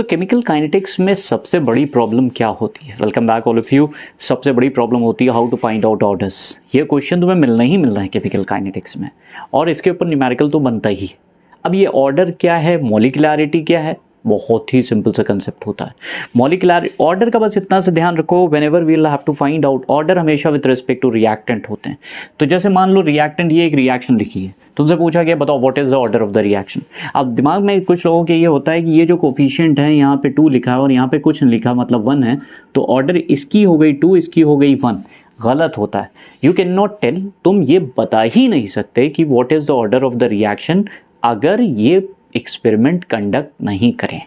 तो chemical kinetics में सबसे बड़ी प्रॉब्लम क्या होती है? Welcome back all of you. सबसे बड़ी प्रॉब्लम होती है how to find out orders. ये क्वेश्चन तुम्हें मिलना ही मिलना है केमिकल काइनेटिक्स में, और इसके ऊपर न्यूमेरिकल तो बनता ही है। अब ये ऑर्डर क्या है, मॉलिक्युलैरिटी क्या है, बहुत ही सिंपल सा कंसेप्ट होता है। मॉलिक्युलर ऑर्डर का बस इतना से ध्यान रखो, whenever we will have to find out order हमेशा विद रिस्पेक्ट टू रिएक्टेंट होते हैं। तो जैसे मान लो रिएक्टेंट, ये एक रिएक्शन लिखी है, तुमसे पूछा गया बताओ what is the order of the reaction. अब दिमाग में कुछ लोगों के ये होता है कि ये जो कोफिशिएंट है यहाँ पे 2 लिखा है और यहाँ पे कुछ नहीं लिखा, मतलब 1 है, तो ऑर्डर इसकी हो गई 2, इसकी हो गई 1। गलत होता है। यू कैन नॉट टेल, तुम ये बता ही नहीं सकते कि what is the order of the reaction अगर ये एक्सपेरिमेंट कंडक्ट नहीं करें।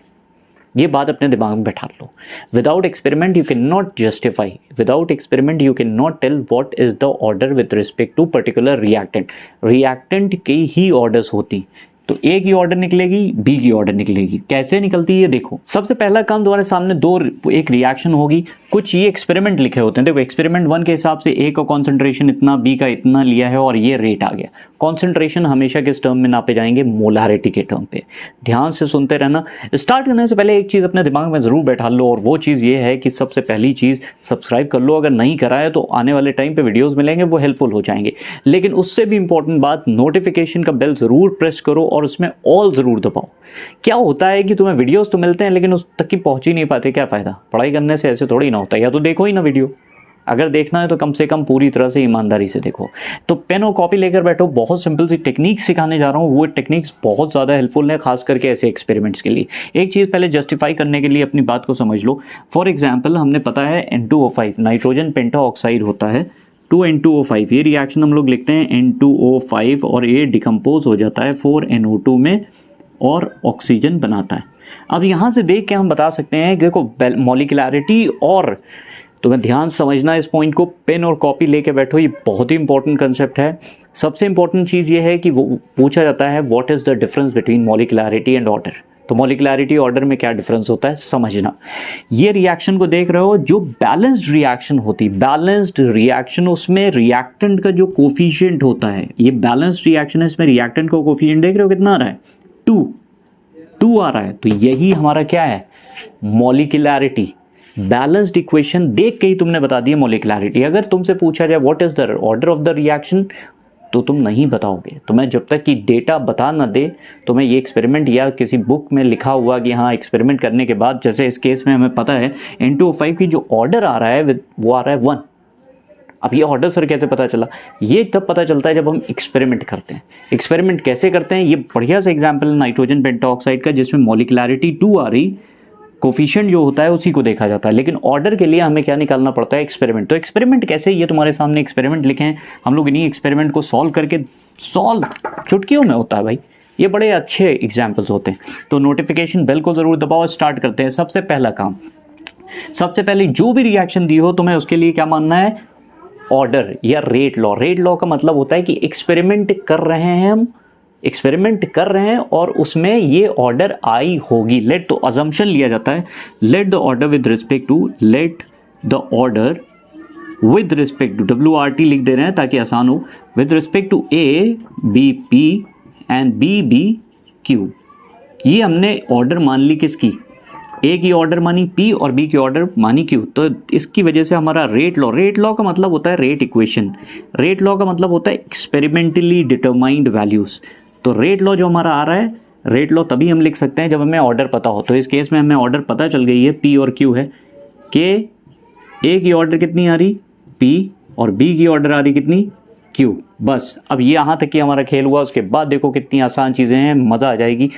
ये बात अपने दिमाग में बैठा लो। Without experiment you can not justify, without experiment you can not tell what is the order with respect to particular reactant. Reactant की ही ऑर्डर्स होती, तो ए की ऑर्डर निकलेगी, बी की ऑर्डर निकलेगी। कैसे निकलती है ये देखो। सबसे पहला काम, तुम्हारे सामने एक रिएक्शन होगी, कुछ ये एक्सपेरिमेंट लिखे होते हैं। देखो एक्सपेरिमेंट 1 के हिसाब से ए का कॉन्सेंट्रेशन इतना, बी का इतना लिया है और ये रेट आ गया। कॉन्सेंट्रेशन हमेशा किस टर्म में नापे जाएंगे? मोलारिटी के टर्म पे। ध्यान से सुनते रहना। स्टार्ट करने से पहले एक चीज़ अपने दिमाग में ज़रूर बैठा लो, और वो चीज़ ये है कि सबसे पहली चीज़ सब्सक्राइब कर लो। अगर नहीं करा है तो आने वाले टाइम पे वीडियोस मिलेंगे, वो हेल्पफुल हो जाएंगे। लेकिन उससे भी इंपॉर्टेंट बात, नोटिफिकेशन का बेल ज़रूर प्रेस करो और उसमें ऑल ज़रूर दबाओ। क्या होता है कि तुम्हें वीडियोस तो मिलते हैं लेकिन उस तक की पहुंच ही नहीं पाते। क्या फ़ायदा? पढ़ाई करने से ऐसे थोड़ी ना होता है। या तो देखो ही ना वीडियो, अगर देखना है तो कम से कम पूरी तरह से ईमानदारी से देखो। तो पेन और कॉपी लेकर बैठो। बहुत सिंपल सी टेक्निक सिखाने जा रहा हूँ, वो टेक्निक्स बहुत ज़्यादा हेल्पफुल है, खास करके ऐसे एक्सपेरिमेंट्स के लिए। एक चीज़ पहले जस्टिफाई करने के लिए अपनी बात को समझ लो। फॉर एग्जाम्पल, हमने पता है N2O5 नाइट्रोजन पेंटाऑक्साइड होता है, 2N2O5। ये रिएक्शन हम लोग लिखते हैं N2O5 और ये डिकम्पोज हो जाता है 4NO2 में और ऑक्सीजन बनाता है। अब यहाँ से देख के हम बता सकते हैं, देखो मॉलिक्युलैरिटी, और तुम्हें ध्यान समझना इस पॉइंट को, पेन और कॉपी लेके बैठो, ये बहुत ही इंपॉर्टेंट कंसेप्ट है। सबसे इंपॉर्टेंट चीज़ ये है कि वो पूछा जाता है what is the difference between molecularity and order. तो मॉलिक्युलैरिटी ऑर्डर में क्या डिफरेंस होता है समझना। ये रिएक्शन को देख रहे हो, जो बैलेंस्ड रिएक्शन होती, बैलेंस्ड रिएक्शन, उसमें रिएक्टेंट का जो कोफिशिएंट होता है, ये बैलेंस्ड रिएक्शन है, इसमें रिएक्टेंट का कोफिशिएंट देख रहे हो कितना आ रहा है? 2 आ रहा है। तो यही हमारा क्या है? मॉलिक्युलैरिटी। बैलेंस्ड इक्वेशन देख के ही तुमने बता दिया मॉलिक्युलैरिटी। अगर तुमसे पूछा जाए what is the order of the reaction, तो तुम नहीं बताओगे। तुम्हें जब तक कि डेटा बता ना दे, तुम्हें ये एक्सपेरिमेंट या किसी बुक में लिखा हुआ कि हाँ एक्सपेरिमेंट करने के बाद, जैसे इस केस में हमें पता है N2O5 की जो ऑर्डर आ रहा है वो आ रहा है 1। अब ये ऑर्डर सर कैसे पता चला? ये तब पता चलता है जब हम एक्सपेरिमेंट करते हैं। एक्सपेरिमेंट कैसे करते हैं? ये बढ़िया सा एग्जांपल नाइट्रोजन पेंटाऑक्साइड का, जिसमें मॉलिक्युलैरिटी 2 आ रही, कोफिशिएंट जो होता है उसी को देखा जाता है। लेकिन ऑर्डर के लिए हमें क्या निकालना पड़ता है? एक्सपेरिमेंट। तो एक्सपेरिमेंट कैसे? ये तुम्हारे सामने एक्सपेरिमेंट लिखे हैं, हम लोग इन्हीं एक्सपेरिमेंट को सॉल्व करके, सॉल्व चुटकियों में होता है भाई, ये बड़े अच्छे एग्जाम्पल्स होते हैं। तो नोटिफिकेशन बेल को ज़रूर दबाओ। स्टार्ट करते हैं। सबसे पहला काम, सबसे पहले जो भी रिएक्शन दी हो तुम्हें उसके लिए क्या मानना है? ऑर्डर या रेट लॉ। रेट लॉ का मतलब होता है कि एक्सपेरिमेंट कर रहे हैं हम, एक्सपेरिमेंट कर रहे हैं और उसमें ये ऑर्डर आई होगी। लेट, तो अजम्पशन लिया जाता है, let the order with respect to, let the order with respect to, WRT लिख दे रहे हैं ताकि आसान हो, with respect to A B P and B B Q। ये हमने ऑर्डर मान ली किसकी? A की ऑर्डर मानी P और B की ऑर्डर मानी Q। तो इसकी वजह से हमारा रेट लॉ, रेट लॉ का मतलब होता है रेट इक्वेशन, रेट लॉ का मतलब होता है एक्सपेरिमेंटली डिटरमाइंड वैल्यूज। तो रेट लॉ जो हमारा आ रहा है, रेट लॉ तभी हम लिख सकते हैं जब हमें ऑर्डर पता हो। तो इस केस में हमें ऑर्डर पता चल गई है, P और Q है, कि A की ऑर्डर कितनी आ रही? P, और B की ऑर्डर आ रही कितनी? Q। बस अब ये यहाँ तक कि हमारा खेल हुआ। उसके बाद देखो कितनी आसान चीज़ें हैं, मज़ा आ जाएगी।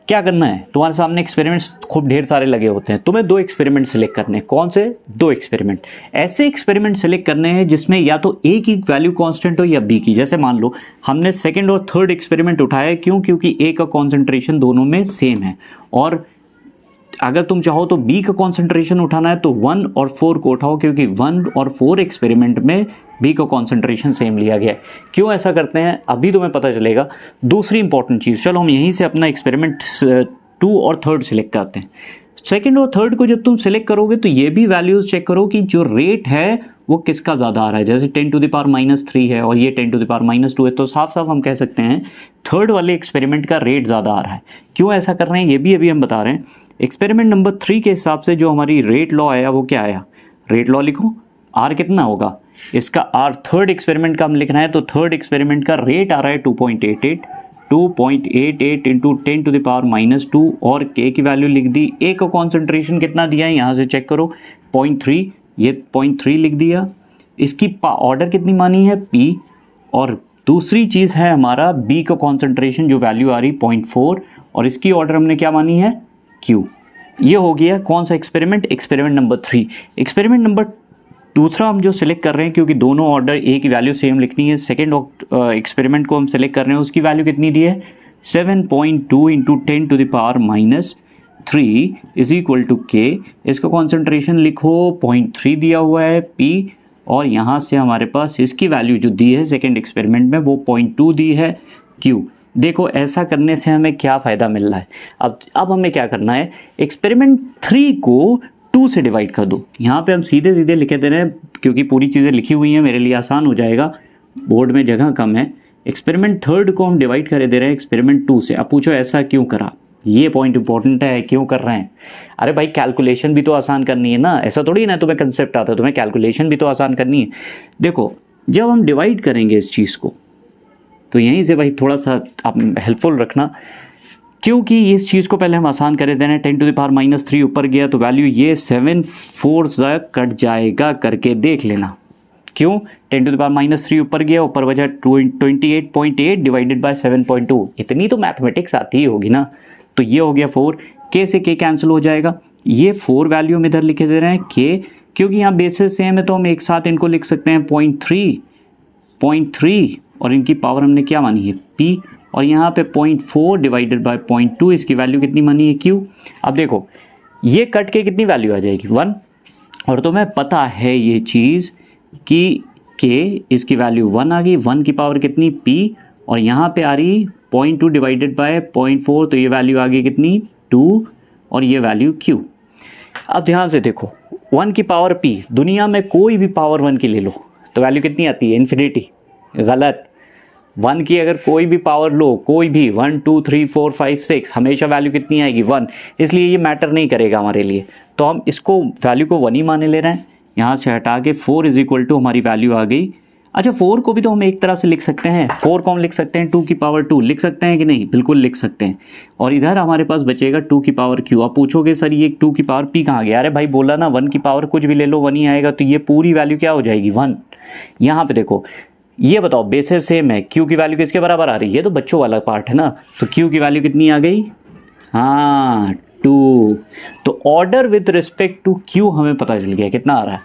क्या करना है? तुम्हारे सामने एक्सपेरिमेंट्स खूब ढेर सारे लगे होते हैं, तुम्हें 2 एक्सपेरिमेंट सेलेक्ट करने हैं। कौन से 2 एक्सपेरिमेंट? ऐसे एक्सपेरिमेंट सेलेक्ट करने हैं जिसमें या तो A की वैल्यू कांस्टेंट हो या B की। जैसे मान लो हमने सेकंड और थर्ड एक्सपेरिमेंट उठाया, क्यों? क्योंकि A का कॉन्सेंट्रेशन दोनों में सेम है, और अगर तुम चाहो तो B का कॉन्सेंट्रेशन उठाना है तो 1 और 4 को उठाओ, क्योंकि 1 और 4 एक्सपेरिमेंट में B का कॉन्सेंट्रेशन सेम लिया गया है। क्यों ऐसा करते हैं अभी तुम्हें पता चलेगा। दूसरी इंपॉर्टेंट चीज़, चलो हम यहीं से अपना एक्सपेरिमेंट 2 और 3 सिलेक्ट करते हैं। सेकंड और थर्ड को जब तुम सिलेक्ट करोगे तो ये भी वैल्यूज चेक करो कि जो रेट है वो किसका ज़्यादा आ रहा है। जैसे 10⁻³ है और ये 10⁻² है, तो साफ साफ हम कह सकते हैं थर्ड वाले एक्सपेरिमेंट का रेट ज़्यादा आ रहा है। क्यों ऐसा कर रहे हैं ये भी अभी हम बता रहे हैं। एक्सपेरिमेंट नंबर 3 के हिसाब से जो हमारी रेट लॉ आया वो क्या आया, रेट लॉ लिखो, आर कितना होगा इसका, आर थर्ड एक्सपेरिमेंट का हम लिखना है, तो थर्ड एक्सपेरिमेंट का रेट आ रहा है 2.88 इंटू 10 टू द पावर -2 और के की वैल्यू लिख दी, ए का कॉन्सेंट्रेशन कितना दिया है यहाँ से चेक करो 0.3, ये 0.3 लिख दिया, इसकी ऑर्डर कितनी मानी है पी, और दूसरी चीज़ है हमारा बी का कॉन्सेंट्रेशन जो वैल्यू आ रही 0.4 और इसकी ऑर्डर हमने क्या मानी है क्यू। ये हो गया कौन सा experiment, experiment number 3। Experiment number दूसरा हम जो सिलेक्ट कर रहे हैं क्योंकि दोनों ऑर्डर ए की वैल्यू सेम लिखनी है, सेकेंड एक्सपेरिमेंट को हम सिलेक्ट कर रहे हैं, उसकी वैल्यू कितनी दी है 7.2 into 10 to the power -3 is equal to K, इसका कॉन्सेंट्रेशन लिखो 0.3 दिया हुआ है पी, और यहाँ से हमारे पास इसकी वैल्यू जो दी है सेकेंड एक्सपेरिमेंट में वो 0.2 दी है क्यू। देखो ऐसा करने से हमें क्या फ़ायदा मिल रहा है, अब हमें क्या करना है, एक्सपेरिमेंट 3 को 2 से डिवाइड कर दो, यहाँ पे हम सीधे सीधे लिखे दे रहे हैं क्योंकि पूरी चीज़ें लिखी हुई हैं मेरे लिए आसान हो जाएगा, बोर्ड में जगह कम है। एक्सपेरिमेंट थर्ड को हम डिवाइड कर दे रहे हैं एक्सपेरिमेंट 2 से। अब पूछो ऐसा क्यों करा, ये पॉइंट इंपॉर्टेंट है, क्यों कर रहे हैं, अरे भाई कैलकुलेशन भी तो आसान करनी है ना, ऐसा थोड़ी ना तुम्हें कंसेप्ट आता है, तुम्हें कैलकुलेशन भी तो आसान करनी है। देखो जब हम डिवाइड करेंगे इस चीज़ को तो यहीं से भाई थोड़ा सा आप हेल्पफुल रखना, क्योंकि इस चीज़ को पहले हम आसान कर देना है, 10 टू द पावर -3 ऊपर गया तो वैल्यू ये 7 4 कट जाएगा करके देख लेना, क्यों 10 टू द पावर -3 ऊपर गया, ऊपर बचा 28.8 डिवाइडेड बाय 7.2, इतनी तो मैथमेटिक्स आती ही होगी ना, तो ये हो गया 4, के से के कैंसिल हो जाएगा, ये 4 वैल्यू हम इधर लिखे दे रहे हैं के, क्योंकि यहाँ बेसिस सेम है तो हम एक साथ इनको लिख सकते हैं 0.3 और इनकी पावर हमने क्या मानी है p, और यहाँ पे 0.4 डिवाइडेड बाय 0.2 इसकी वैल्यू कितनी मानी है q। अब देखो ये कट के कितनी वैल्यू आ जाएगी 1, और तुम्हें पता है ये चीज़ कि k इसकी वैल्यू 1 आ गई, 1 की पावर कितनी p, और यहाँ पे आ रही 0.2 डिवाइडेड बाय 0.4 तो ये वैल्यू आ गई कितनी 2, और ये वैल्यू q। अब ध्यान से देखो 1 की पावर p, दुनिया में कोई भी पावर 1 की ले लो तो वैल्यू कितनी आती है इन्फिनिटी, गलत, 1 की अगर कोई भी पावर लो, कोई भी 1 2 3 4 5 6 हमेशा वैल्यू कितनी आएगी 1, इसलिए ये मैटर नहीं करेगा हमारे लिए, तो हम इसको वैल्यू को 1 ही माने ले रहे हैं। यहाँ से हटा के 4 इज इक्वल टू हमारी वैल्यू आ गई। अच्छा 4 को भी तो हम एक तरह से लिख सकते हैं, 4 को हम लिख सकते हैं 2 की पावर 2, लिख सकते हैं कि नहीं, बिल्कुल लिख सकते हैं, और इधर हमारे पास बचेगा 2 की पावर q। आप पूछोगे सर ये 2 की पावर p कहाँ गया, अरे भाई बोला ना 1 की पावर कुछ भी ले लो 1 ही आएगा, तो ये पूरी वैल्यू क्या हो जाएगी 1। यहाँ पे देखो ये बताओ बेसिस सेम है, q की वैल्यू किसके बराबर आ रही है, ये तो बच्चों वाला पार्ट है ना, तो q की वैल्यू कितनी आ गई, हाँ 2, तो order with respect to q हमें पता चल गया कितना आ रहा है,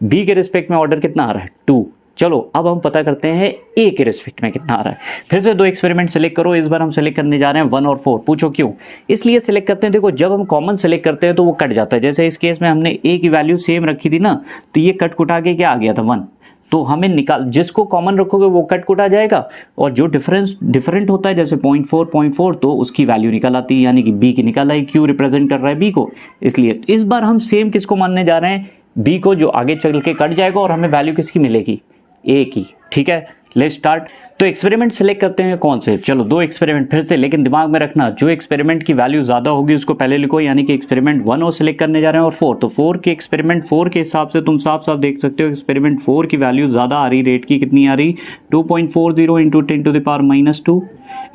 b के रिस्पेक्ट में ऑर्डर कितना आ रहा है 2। चलो अब हम पता करते हैं a के रिस्पेक्ट में कितना आ रहा है, फिर से 2 एक्सपेरिमेंट सेलेक्ट करो, इस बार हम सेलेक्ट करने जा रहे हैं 1 और 4। पूछो क्यों, इसलिए सेलेक्ट करते हैं, देखो जब हम कॉमन सेलेक्ट करते हैं तो वो कट जाता है, जैसे इस केस में हमने a की वैल्यू सेम रखी थी ना, तो ये कट कुटा के क्या आ गया था 1, तो हमें निकाल, जिसको कॉमन रखोगे वो कट कुटा जाएगा, और जो डिफरेंट होता है जैसे 0.4 तो उसकी वैल्यू निकल आती है, यानी कि b की निकल आई, q रिप्रेजेंट कर रहा है b को, इसलिए इस बार हम सेम किसको मानने जा रहे हैं, b को, जो आगे चल के कट जाएगा और हमें वैल्यू किसकी मिलेगी a की, ठीक है। लेट्स स्टार्ट, तो एक्सपेरिमेंट सेलेक्ट करते हैं कौन से, चलो 2 एक्सपेरिमेंट फिर से, लेकिन दिमाग में रखना जो एक्सपेरिमेंट की वैल्यू ज़्यादा होगी उसको पहले लिखो, यानी कि एक्सपेरिमेंट 1 और सेलेक्ट करने जा रहे हैं और 4, तो 4 के एक्सपेरिमेंट 4 के हिसाब से तुम साफ साफ देख सकते हो एक्सपेरिमेंट 4 की वैल्यू ज़्यादा आ रही, रेट की कितनी आ रही 2.40 into 10 to the power -2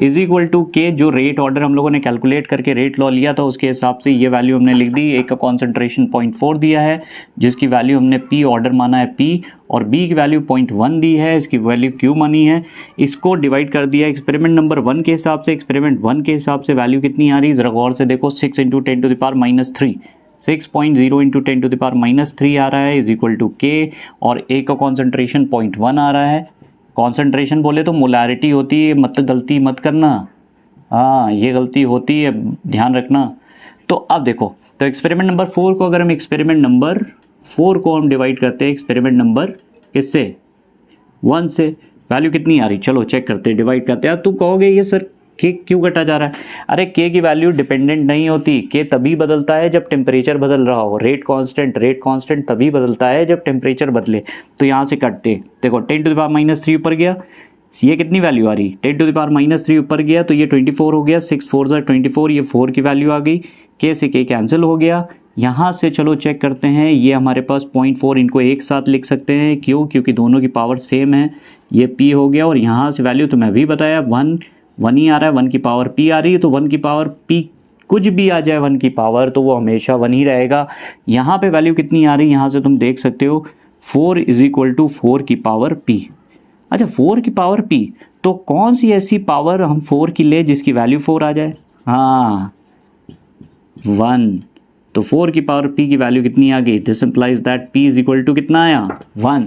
is equal to K, जो रेट ऑर्डर हम लोगों ने कैलकुलेट करके रेट लॉ लिया था उसके हिसाब से ये वैल्यू हमने लिख दी, एक का कॉन्सेंट्रेशन 0.4 दिया है जिसकी वैल्यू हमने p ऑर्डर माना है p, और b की वैल्यू 0.1 दी है, इसकी वैल्यू q मानी है, इसको डिवाइड कर दिया एक्सपेरिमेंट नंबर 1 के हिसाब से, एक्सपेरिमेंट 1 के हिसाब से वैल्यू कितनी आ रही है, जरा गौर से देखो 6 into 10 to the power -3, 6.0 into 10 to the power -3 आ रहा है इज इक्वल टू के, और a का कॉन्सेंट्रेशन 0.1 आ रहा है, कॉन्सेंट्रेशन बोले तो मोलारिटी होती है, मतलब गलती मत करना, हाँ ये गलती होती है ध्यान रखना। तो अब देखो, तो एक्सपेरिमेंट नंबर 4 को अगर हम एक्सपेरिमेंट नंबर 4 को हम डिवाइड करते हैं एक्सपेरिमेंट नंबर किससे 1 से, वैल्यू कितनी आ रही, चलो चेक करते हैं, डिवाइड करते हैं। अब तुम कहोगे ये सर के क्यों घटा जा रहा है, अरे के की वैल्यू डिपेंडेंट नहीं होती, के तभी बदलता है जब टेम्परेचर बदल रहा हो, रेट कांस्टेंट तभी बदलता है जब टेम्परेचर बदले, तो यहाँ से कटते देखो 10 टू द पावर -3 ऊपर गया, ये कितनी वैल्यू आ रही 10 टू द पावर -3 ऊपर गया तो ये 24 हो गया, 6 4 24, ये 4 की वैल्यू आ गई, K से K कैंसिल हो गया। यहाँ से चलो चेक करते हैं, ये हमारे पास 0.4, इनको एक साथ लिख सकते हैं, क्यों? क्योंकि दोनों की पावर सेम है। ये P हो गया, और यहाँ से वैल्यू तो मैं भी बताया 1 ही आ रहा है, 1 की पावर P आ रही है, तो 1 की पावर P कुछ भी आ जाए 1 की पावर तो वो हमेशा 1 ही रहेगा। यहाँ पे वैल्यू कितनी आ रही है, यहाँ से तुम देख सकते हो 4 = 4 की पावर P। अच्छा 4 की पावर P, तो कौन सी ऐसी पावर हम 4 की ले जिसकी वैल्यू 4 आ जाए? हाँ 1। तो 4 की पावर P की वैल्यू कितनी आ गई? दिस इंप्लाइज दैट P = कितना आया? 1।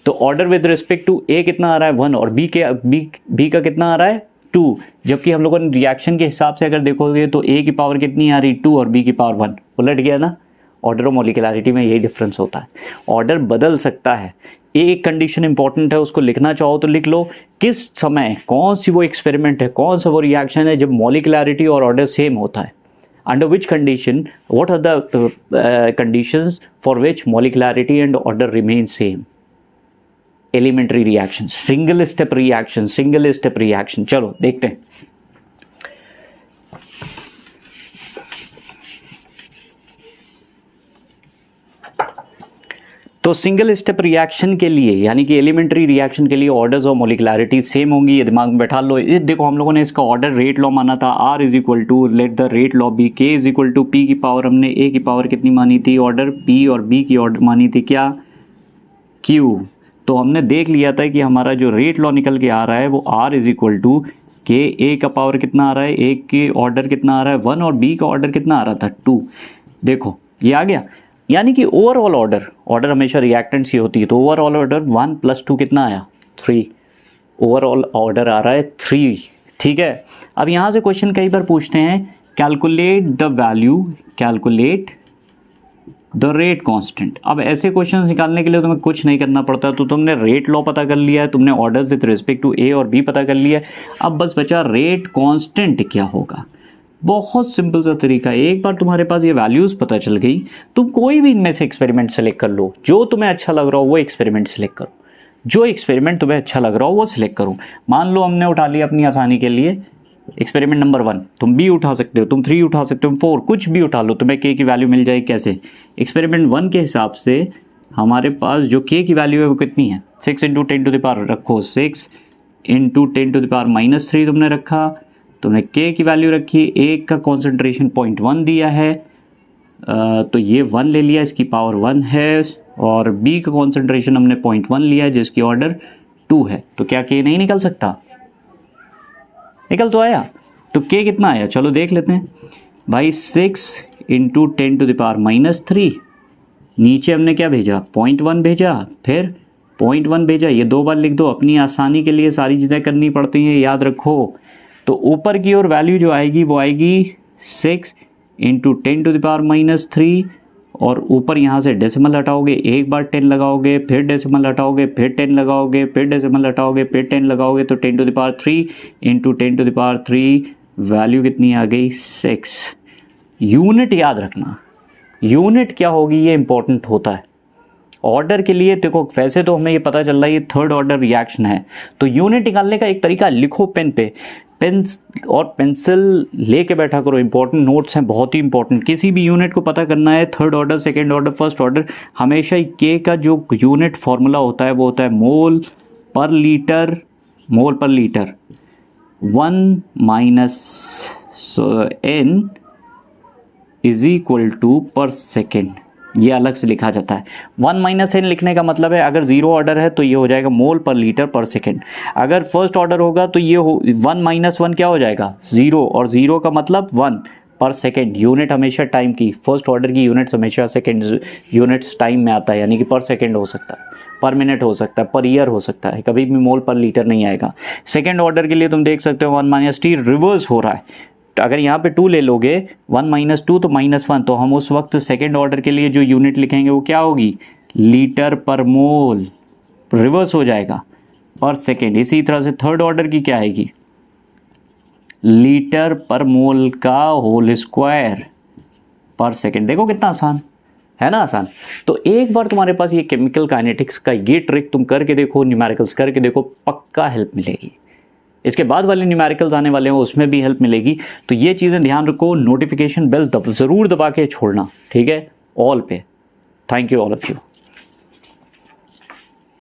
तो order with respect to A कितना आ रहा है? 1, और B का कितना आ रहा है? 2। जबकि हम लोगों ने रिएक्शन के हिसाब से अगर देखोगे तो A की पावर कितनी आ रही? 2 और B की पावर 1। उलट गया ना। ऑर्डर और मॉलिक्यूलरिटी में यही डिफरेंस होता है, ऑर्डर बदल सकता है। एक कंडीशन इंपॉर्टेंट है, उसको लिखना चाहो तो लिख लो, किस समय कौन सी वो एक्सपेरिमेंट है, कौन सा वो रिएक्शन है जब मॉलिक्यूलरिटी और ऑर्डर सेम होता है। Under which condition, what are the conditions for which molecularity and order remain same? Elementary reaction, single step reaction. चलो देखते हैं। तो सिंगल स्टेप रिएक्शन के लिए, यानी कि एलिमेंट्री रिएक्शन के लिए ऑर्डर्स और मॉलिक्यूलरिटी सेम होंगी, ये दिमाग में बैठा लो। ये देखो हम लोगों ने इसका ऑर्डर रेट लॉ माना था, R = let the rate law be K = P की पावर, हमने A की पावर कितनी मानी थी? ऑर्डर P, और B की ऑर्डर मानी थी क्या? Q। तो हमने देख लिया था कि हमारा जो रेट लॉ निकल के आ रहा है वो R = K, A का पावर कितना आ रहा है? A के ऑर्डर कितना आ रहा है? 1, और B का ऑर्डर कितना आ रहा था? 2। देखो ये आ गया, यानी कि ओवरऑल ऑर्डर हमेशा रिएक्टेंट्स की होती है, तो ओवरऑल ऑर्डर 1 + 2 कितना आया? 3। ओवरऑल ऑर्डर आ रहा है 3। ठीक है, अब यहाँ से क्वेश्चन कई बार पूछते हैं, कैलकुलेट द रेट कांस्टेंट। अब ऐसे क्वेश्चंस निकालने के लिए तुम्हें कुछ नहीं करना पड़ता, तो तुमने रेट लॉ पता कर लिया है, तुमने orders with respect to A और B पता कर लिया है, अब बस बचा रेट कांस्टेंट क्या होगा। बहुत सिंपल सा तरीका है, एक बार तुम्हारे पास ये वैल्यूज़ पता चल गई, तुम कोई भी इनमें से एक्सपेरिमेंट सेलेक्ट कर लो, जो तुम्हें अच्छा लग रहा हो वो एक्सपेरिमेंट सेलेक्ट करो, जो एक्सपेरिमेंट तुम्हें अच्छा लग रहा हो वो सिलेक्ट करो। मान लो हमने उठा लिया अपनी आसानी के लिए एक्सपेरिमेंट नंबर 1, तुम B उठा सकते हो, तुम 3 उठा सकते हो, 4, कुछ भी उठा लो, तुम्हें K की वैल्यू मिल जाएगी। कैसे? एक्सपेरिमेंट 1 के हिसाब से हमारे पास जो K की वैल्यू है वो कितनी है? 6 × 10⁻, रखो 6 × 10⁻³ तुमने रखा, तुमने K की वैल्यू रखी, एक का कॉन्सेंट्रेशन 0.1 दिया है, तो ये 1 ले लिया, इसकी पावर 1 है, और B का कॉन्सेंट्रेशन हमने 0.1 लिया है जिसकी ऑर्डर 2 है, तो क्या K नहीं निकल सकता? निकल तो आया। तो K कितना आया? चलो देख लेते हैं भाई, 6 × 10⁻³ नीचे हमने क्या भेजा? 0.1 भेजा, फिर 0.1 भेजा, ये 2 बार लिख दो, अपनी आसानी के लिए सारी चीज़ें करनी पड़ती हैं, याद रखो। तो ऊपर की ओर वैल्यू जो आएगी वो आएगी 6 × 10⁻³ और ऊपर यहाँ से डेसिमल हटाओगे, एक बार 10 लगाओगे, फिर डेसिमल हटाओगे, फिर 10 लगाओगे, फिर डेसिमल हटाओगे, फिर 10 लगाओगे, तो 10⁻³ × 10⁻³ वैल्यू कितनी आ गई? 6। यूनिट याद रखना, यूनिट क्या होगी ये इंपॉर्टेंट होता है ऑर्डर के लिए। देखो वैसे तो हमें ये पता चल रहा है ये थर्ड ऑर्डर रिएक्शन है, तो यूनिट निकालने का एक तरीका, लिखो पेन पे, पेन और पेंसिल लेके बैठा करो, इंपॉर्टेंट नोट्स हैं, बहुत ही इंपॉर्टेंट। किसी भी यूनिट को पता करना है, third order, second order, first order, हमेशा K का जो यूनिट फॉर्मूला होता है वो होता है मोल पर लीटर, 1 - N = पर सेकेंड, ये अलग से लिखा जाता है। 1 - N लिखने का मतलब है अगर 0 ऑर्डर है तो ये हो जाएगा मोल पर लीटर पर सेकेंड, अगर फर्स्ट ऑर्डर होगा तो ये 1 - 1 क्या हो जाएगा? 0, और 0 का मतलब 1 पर सेकेंड। यूनिट हमेशा टाइम की, फर्स्ट ऑर्डर की यूनिट्स हमेशा सेकेंड यूनिट्स टाइम में आता है, यानी कि पर सेकेंड हो सकता है, पर मिनट हो सकता है, पर ईयर हो सकता है, कभी भी मोल पर लीटर नहीं आएगा। सेकेंड ऑर्डर के लिए तुम देख सकते हो 1 - T रिवर्स हो रहा है, तो अगर यहाँ पे 2 ले लोगे, 1 - 2 तो -1, तो हम उस वक्त सेकेंड ऑर्डर के लिए जो यूनिट लिखेंगे वो क्या होगी? लीटर पर मोल, रिवर्स हो जाएगा पर सेकेंड। इसी तरह से थर्ड ऑर्डर की क्या आएगी? लीटर पर मोल का होल स्क्वायर पर सेकेंड। देखो कितना आसान है ना, आसान। तो एक बार तुम्हारे पास ये केमिकल काइनेटिक्स का ये ट्रिक तुम करके देखो, न्यूमेरिकल्स करके देखो, पक्का हेल्प मिलेगी। इसके बाद वाले न्यूमेरिकल्स आने वाले हैं उसमें भी हेल्प मिलेगी। तो ये चीज़ें ध्यान रखो, नोटिफिकेशन बेल ज़रूर दबा के छोड़ना, ठीक है, ऑल पे। Thank you all of you.